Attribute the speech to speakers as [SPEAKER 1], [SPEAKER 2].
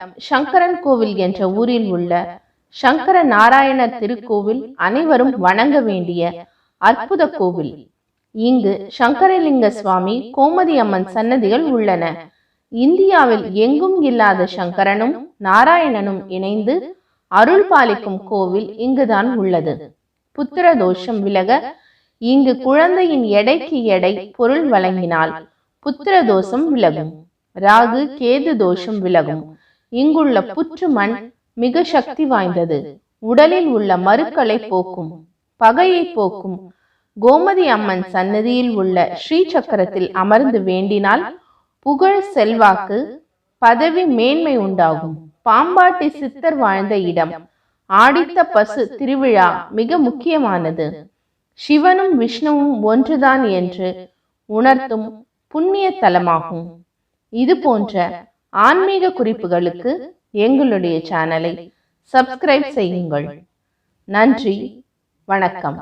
[SPEAKER 1] சங்கரன் கோவில் என்ற ஊரில் உள்ள சங்கர நாராயணர் திருக்கோவில் அனைவரும் வணங்க வேண்டிய அற்புத கோவில். இங்கு சங்கரலிங்க சுவாமி, கோமதி அம்மன் சன்னதிகள் உள்ளன. இந்தியாவில் எங்கும் இல்லாத சங்கரனும் நாராயணனும் இணைந்து அருள் பாலிக்கும் கோவில் இங்குதான் உள்ளது. புத்திர தோஷம் விலக இங்கு குழந்தையின் எடைக்கு எடை பொருள் வழங்கினால் புத்திர தோஷம் விலகும். ராகு கேது தோஷம் விலகும். இங்குள்ள புற்று மண் மிக சக்தி வாய்ந்தது. உடலில் உள்ள மருக்களை போக்கும், பகையை போக்கும். கோமதி அம்மன் சன்னதியில் உள்ள ஸ்ரீ சக்கரத்தில் அமர்ந்து வேண்டினால் புகழ், செல்வாக்கு, பதவி, மேன்மை உண்டாகும். பாம்பாட்டி சித்தர் வாழ்ந்த இடம். ஆடித்த பசு திருவிழா மிக முக்கியமானது. சிவனும் விஷ்ணுவும் ஒன்றுதான் என்று உணர்த்தும் புண்ணிய தலமாகும். இது போன்ற ஆன்மீக குறிப்புகளுக்கு எங்களுடைய சேனலை சப்ஸ்கிரைப் செய்யுங்கள். நன்றி, வணக்கம்.